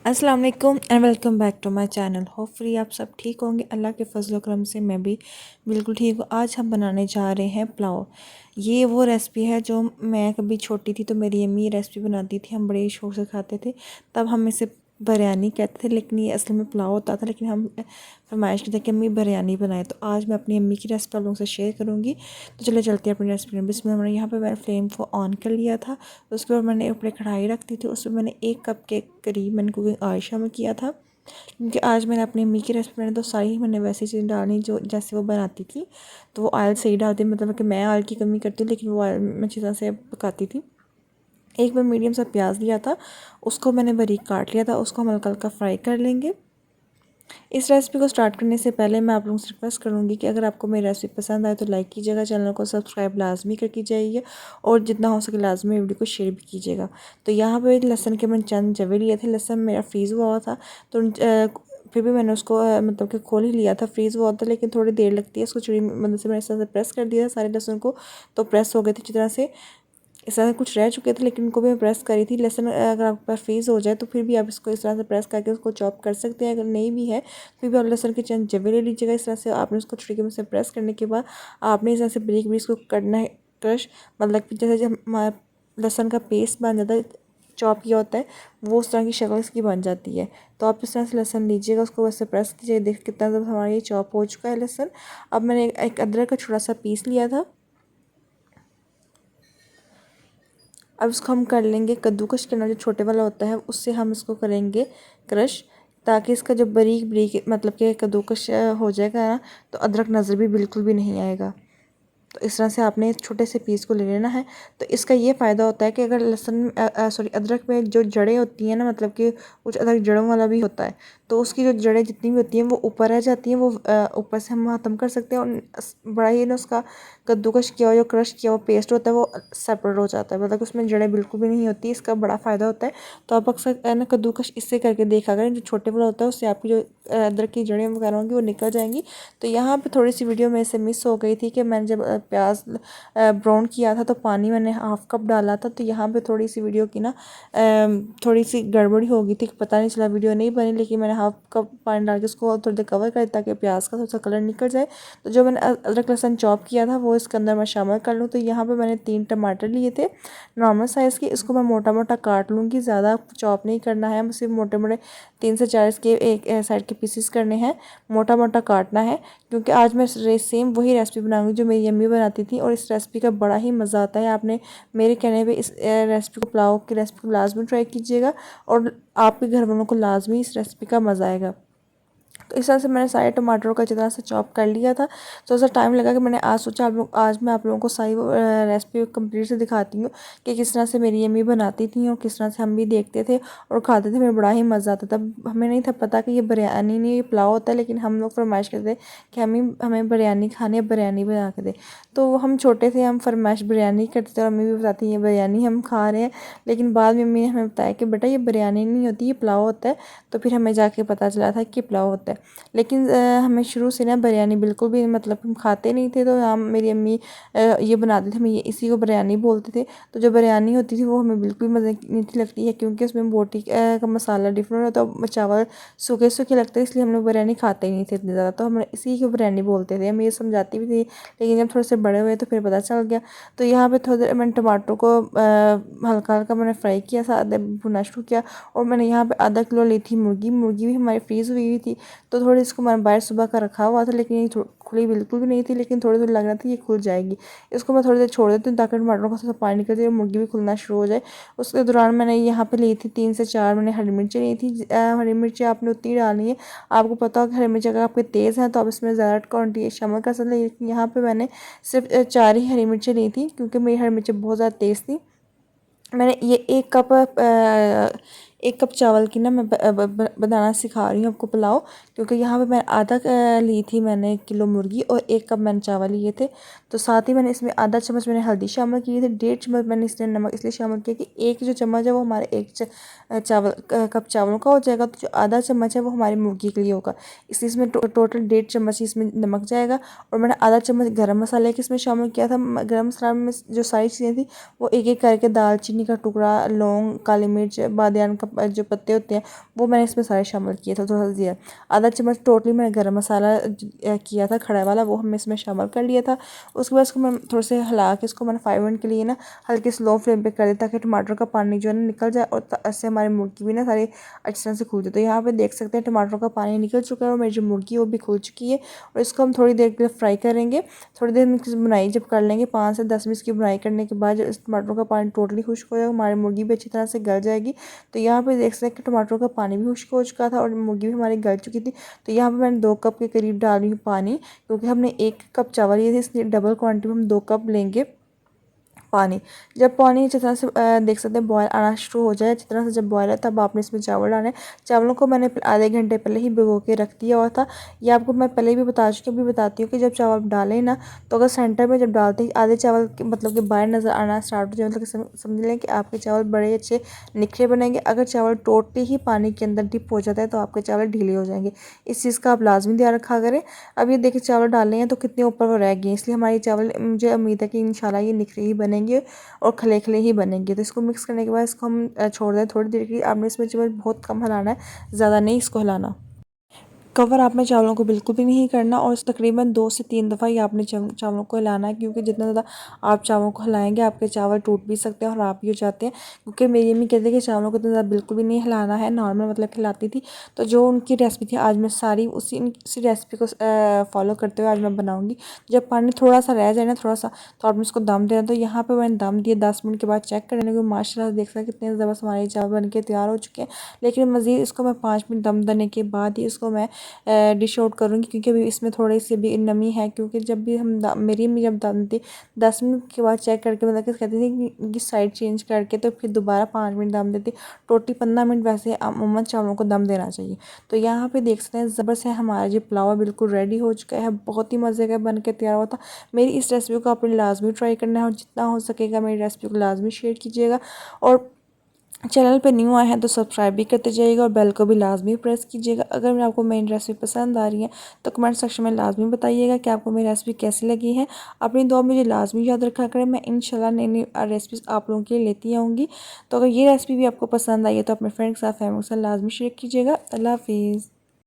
अस्सलाम वालेकुम and welcome back to my channel. Hopefully आप सब ठीक होंगे। अल्लाह के फजल करम से मैं भी बिल्कुल ठीक हूँ। आज हम बनाने जा रहे हैं पुलाव। ये वो रेसिपी है जो मैं कभी छोटी थी तो मेरी अम्मी रेसिपी बनाती थी, हम बड़े शौक से खाते थे। तब हम इसे बिरयानी कहते थे, लेकिन ये असल में पुलाव होता था। लेकिन हम फरमाइश करते कि अम्मी बिरयानी बनाए, तो आज मैं अपनी अम्मी की रेसिपी आप लोगों से शेयर करूँगी। तो चलो चलते हैं अपनी रेसिपी में। बिस्मिल्लाह। मैंने यहाँ पे मैंने फ्लेम को ऑन कर लिया था, तो उसके बाद मैंने ऊपर कढ़ाई रख दी थी। उसमें मैंने 1 कप के करीब मैंने कुकिंग ऑयल शामिल किया था, क्योंकि आज मैंने अपनी अम्मी की रेसिपी मैंने तो सारी मैंने वैसी चीज़ डालनी जो जैसे वो बनाती थी। तो वो ऑयल सही डालती, मतलब कि मैं ऑयल की कमी करती हूँ, लेकिन वो ऑयल मैं अच्छी तरह से पकाती थी। एक मैं मीडियम सा प्याज लिया था, उसको मैंने बारीक काट लिया था, उसको हम हल्का हल्का फ्राई कर लेंगे। इस रेसिपी को स्टार्ट करने से पहले मैं आप लोगों से रिक्वेस्ट करूँगी कि अगर आपको मेरी रेसिपी पसंद आए तो लाइक कीजिएगा, चैनल को सब्सक्राइब लाजमी कर कीजिएगा और जितना हो सके लाजमी वीडियो को शेयर भी कीजिएगा। तो यहाँ पे लहसुन के मैंने चंद जवे लिए थे। लहसुन मेरा फ्रीज़ हुआ था, तो फिर भी मैंने उसको मतलब कि खोल ही लिया था। फ्रीज़ हुआ था लेकिन थोड़ी देर लगती है। उसको छुरी मदद से मैंने इस तरह से प्रेस कर दिया था सारे लहसुन को, तो प्रेस हो गए थे अच्छी तरह से। इस तरह से कुछ रह चुके थे लेकिन उनको भी मैं प्रेस करी थी। लहसुन अगर आपके पास फ्रीज़ हो जाए तो फिर भी आप इसको इस तरह से प्रेस करके उसको चॉप कर सकते हैं। अगर नहीं भी है फिर भी आप लहसुन के चंद जवे ले लीजिएगा। इस तरह से आपने उसको छुरी में से प्रेस करने के बाद आपने इस तरह से बारीक बारीक इसको करना है क्रश, मतलब कि जैसे जब हमारा लहसुन का पेस्ट बन जाता है, चॉप किया होता है, वो उस तरह की शक्ल इसकी बन जाती है। तो आप इस तरह से लहसुन लीजिएगा, उसको वैसे प्रेस कीजिए। देख कितना जब हमारा ये चॉप हो चुका है लहसुन। अब मैंने एक अदरक का छोटा सा पीस लिया था। अब इसको हम कर लेंगे कद्दूकश करना, जो छोटे वाला होता है उससे हम इसको करेंगे क्रश, ताकि इसका जो बारीक बारीक मतलब कि कद्दूकश हो जाएगा ना, तो अदरक नज़र भी बिल्कुल भी नहीं आएगा। तो इस तरह से आपने इस छोटे से पीस को ले लेना है। तो इसका ये फ़ायदा होता है कि अगर लहसुन सॉरी अदरक में जो जड़ें होती हैं ना, मतलब कि कुछ अदरक जड़ों वाला भी होता है, तो उसकी जो जड़ें जितनी भी होती हैं वो ऊपर रह जाती हैं, वो ऊपर से हम ख़त्म कर सकते हैं। और बड़ा ही ना उसका कद्दूकश किया हुआ जो क्रश किया हुआ पेस्ट होता है वो सेपरेट हो जाता है, मतलब उसमें जड़ें बिल्कुल भी नहीं होती। इसका बड़ा फ़ायदा होता है। तो आप अक्सर ना कद्दूकश इससे करके देखा करें, जो छोटे वाला होता है उससे आपकी जो अदरक की जड़ें वगैरह होंगी वो निकल जाएंगी। तो यहाँ पे थोड़ी सी वीडियो में से मिस हो गई थी कि मैंने जब प्याज ब्राउन किया था तो पानी मैंने 1/2 कप डाला था। तो यहाँ पे थोड़ी सी वीडियो की ना थोड़ी सी गड़बड़ी हो गई थी, पता नहीं चला वीडियो नहीं बनी, लेकिन मैंने 1/2 कप पानी डाल के उसको थोड़ी देर कवर कर ताकि प्याज का थोड़ा सा कलर निकल जाए। तो जो मैंने अदरक लहसुन चॉप किया था वो इसके अंदर मैं शामिल कर लूँ। तो यहाँ पर मैंने 3 टमाटर लिए थे नॉर्मल साइज़ के, इसको मैं मोटा मोटा काट लूँगी, ज़्यादा चॉप नहीं करना है, सिर्फ मोटे मोटे 3 से 4 इसके एक साइड के पीसेस करने हैं, मोटा मोटा काटना है। क्योंकि आज मैं सेम वही रेसिपी बनाऊंगी जो मेरी अम्मी बनाती थी, और इस रेसिपी का बड़ा ही मज़ा आता है। आपने मेरे कहने पे इस रेसिपी को, पुलाव की रेसिपी को लाजमी ट्राई कीजिएगा और आपके घर वालों को लाजमी इस रेसिपी का मज़ा आएगा। तो इस तरह से मैंने सारे टमाटरों का अच्छी तरह से चॉप कर लिया था। तो ऐसा टाइम लगा कि मैंने आज सोचा आज मैं आप लोगों को सारी रेसिपी कंप्लीट से दिखाती हूँ कि किस तरह से मेरी अम्मी बनाती थी और किस तरह से हम भी देखते थे और खाते थे। हमें बड़ा ही मज़ा आता था। हमें नहीं था पता कि ये बिरयानी नहीं, ये पुलाव होता है, लेकिन हम लोग फरमाइश करते थे कि हमें बिरयानी खानी है, बिरयानी बना के दे। तो हम छोटे थे, हम फरमाइश बिरयानी करते थे और अम्मी भी बताती ये बिरयानी हम खा रहे हैं। लेकिन बाद में अम्मी ने हमें बताया कि बेटा ये बिरयानी नहीं होती, ये पुलाव होता है। तो फिर हमें जाके पता चला था कि पुलाव होता है। लेकिन हमें शुरू से ना बिरयानी बिल्कुल भी मतलब हम खाते नहीं थे। तो हम मेरी अम्मी ये बनाते थे, हमें ये इसी को बिरयानी बोलते थे। तो जो बिरयानी होती थी वो हमें बिल्कुल मज़े की नहीं थी लगती है, क्योंकि उसमें बोटी का मसाला डिफरेंट होता है, चावल सूखे सूखे लगते हैं, इसलिए हम लोग बिरयानी खाते ही नहीं थे इतनी ज़्यादा। तो हम इसी को बिरयानी बोलते थे, हम ये समझाती भी थी। लेकिन जब थोड़े से बड़े हुए तो फिर पता चल गया। तो यहाँ पर थोड़ी देर मैंने टमाटरों को हल्का हल्का मैंने फ्राई किया, साथ भुना शुरू किया। और मैंने यहाँ पे आधा किलो ली थी मुर्गी, मुर्गी भी हमारी फ्रीज़ हुई हुई थी। तो थोड़ी इसको मैंने बाहर सुबह का रखा हुआ था, लेकिन ये खुली बिल्कुल भी नहीं थी, लेकिन थोड़ी थोड़ी लग रहा था ये खुल जाएगी। इसको मैं थोड़ी देर छोड़ देती हूँ ताकि टमाटरों का थोड़ा सा पानी निकल जाए और मुर्गी भी खुलना शुरू हो जाए। उसके दौरान मैंने यहाँ पे ली थी 3 से 4 मैंने हरी मिर्चें ली थी। हरी मिर्चें आपने उतनी डालनी है, आपको पता हो कि हरी मिर्च अगर आपके तेज़ हैं तो आप इसमें ज़्यादा क्वान्टिटी शामिल कर सकते हैं। लेकिन यहाँ पर मैंने सिर्फ 4 ही हरी मिर्चें ली थी, क्योंकि मेरी हरी मिर्चें बहुत ज़्यादा तेज़ थी। मैंने ये 1 कप चावल की ना मैं बनाना सिखा रही हूँ आपको पुलाव, क्योंकि यहाँ पे मैं आधा ली थी मैंने किलो मुर्गी और 1 कप मैंने चावल लिए थे। तो साथ ही मैंने इसमें आधा चम्मच मैंने हल्दी शामिल की थी, 1.5 चम्मच मैंने इसमें नमक इसलिए शामिल किया कि एक जो चम्मच है वो हमारे कप चावलों का हो जाएगा, तो जो आधा चम्मच है वो हमारी मुर्गी के लिए होगा, इसलिए इसमें टोटल 1.5 चम्मच ही इसमें नमक जाएगा। और मैंने आधा चम्मच गर्म मसाले के इसमें शामिल किया था। गर्म मसाला में जो सारी चीज़ें थी वो एक एक करके दालचीनी का टुकड़ा, लौंग, काली मिर्च, बादियान का जो पत्ते होते हैं वो मैंने इसमें सारे शामिल किए थे, थोड़ा सा ज़ीरा, आधा चम्मच टोटली मैंने गर्म मसाला किया था खड़ा वाला, वो हमने इसमें शामिल कर लिया था। उसके बाद इसको मैं थोड़े से हिला के इसको मैंने 5 मिनट के लिए ना हल्के स्लो फ्लेम पे कर दिया ताकि टमाटर का पानी जो है ना निकल जाए और इससे हमारी मुर्गी भी ना सारी अच्छी तरह से खुल जाए। तो यहाँ पे देख सकते हैं टमाटर का पानी निकल चुका है और मेरी जो मुर्गी है वो भी खुल चुकी है। और इसको हम थोड़ी देर के लिए फ्राई करेंगे। थोड़ी देर में बुनाई जब कर लेंगे 5 से 10 मिनट की बुनाई करने के बाद जब इस टमाटर का पानी टोटली खुश्क हो जाएगा, हमारी मुर्गी भी अच्छी तरह से गल जाएगी। तो यहाँ पे देख सकते हैं कि टमाटर का पानी भी खुश्क हो चुका था और मुर्गी भी हमारी गल चुकी थी। तो यहाँ पे मैंने 2 कप के करीब डाल रही हूँ पानी, क्योंकि हमने 1 कप चावल लिए थे इसलिए डबल क्वान्टिटी में हम 2 कप लेंगे पानी। जब पानी अच्छी तरह से देख सकते हैं बॉयल आना शुरू हो जाए, अच्छी तरह से जब बॉयल है तब आपने इसमें चावल डालने। चावलों को मैंने आधे घंटे पहले ही भिगो के रख दिया हुआ था। ये आपको मैं पहले भी बता चुकी हूँ, अभी बताती हूँ कि जब चावल डालें ना तो अगर सेंटर में जब डालते ही आधे चावल मतलब कि बाहर नज़र आना स्टार्ट हो जाए, मतलब कि समझ लें कि आपके चावल बड़े अच्छे निखरे बनेंगे। अगर चावल टोटली ही पानी के अंदर डिप हो जाता है तो आपके चावल ढीले हो जाएंगे। इस चीज़ का आप लाजमी ध्यान रखा करें। अब ये देखिए चावल डाले हैं तो कितने ऊपर वो रह गए, इसलिए हमारी चावल मुझे उम्मीद है कि इंशाल्लाह ये निखरे ही बनेंगे और खले खले ही बनेंगे। तो इसको मिक्स करने के बाद इसको हम छोड़ दें थोड़ी देर के लिए। आपने इसमें चावल बहुत कम हिलाना है, ज़्यादा नहीं इसको हिलाना। कवर आपने चावलों को बिल्कुल भी नहीं करना और तकरीबन 2 से 3 दफ़ा ही आपने चावलों को हिलाना है, क्योंकि जितना ज़्यादा आप चावलों को हिलाएंगे आपके चावल टूट भी सकते हैं और ख़राब भी हो जाते हैं। क्योंकि मेरी अम्मी कहती है कि चावलों को इतना ज़्यादा बिल्कुल भी नहीं हिलाना है, नॉर्मल मतलब खिलाती थी। तो जो उनकी रेसिपी थी आज मैं सारी उसी रेसिपी को फॉलो करते हुए आज मैं बनाऊँगी। जब पानी थोड़ा सा रह जाए ना, थोड़ा सा, तो आपने इसको दम देना। तो यहाँ पर मैंने दम दिया, 10 मिनट के बाद चेक करने को माशाल्लाह देख सकते हैं कितने ज़बरदस्त हमारे चावल बन के तैयार हो चुके हैं। लेकिन मज़ीद इसको मैं 5 मिनट दम देने के बाद ही इसको मैं डिश आउट करूँगी, क्योंकि अभी इसमें थोड़ी सी भी नमी है। क्योंकि जब भी हम मेरी अम्मी जब दम दी 10 मिनट के बाद चेक करके मतलब कि कहती थी कि साइड चेंज करके तो फिर दोबारा 5 मिनट दम देती। टोटली 15 मिनट वैसे अमूमन चावलों को दम देना चाहिए। तो यहाँ पे देख सकते हैं ज़बरदस्त है हमारा जो पुलाव बिल्कुल रेडी हो चुका है, बहुत ही मज़े का बन के तैयार हुआ था। मेरी इस रेसिपी को आपने लाजमी ट्राई करना है और जितना हो सकेगा मेरी रेसिपी को लाजमी शेयर कीजिएगा। और चैनल पे न्यू आए हैं तो सब्सक्राइब भी करते जाइएगा और बेल को भी लाजमी प्रेस कीजिएगा। अगर आपको मेरी रेसिपी पसंद आ रही है तो कमेंट सेक्शन में लाजमी बताइएगा कि आपको मेरी रेसिपी कैसी लगी है। अपनी दुआ मुझे लाजमी याद रखा करें, मैं इंशाल्लाह नई नई रेसिपीज़ आप लोगों के लिए लेती आऊँगी। तो अगर ये रेसिपी भी आपको पसंद आई है तो अपने फ्रेंड के साथ फैमिली के साथ लाजमी शेयर कीजिएगा। अल्लाह हाफिज़।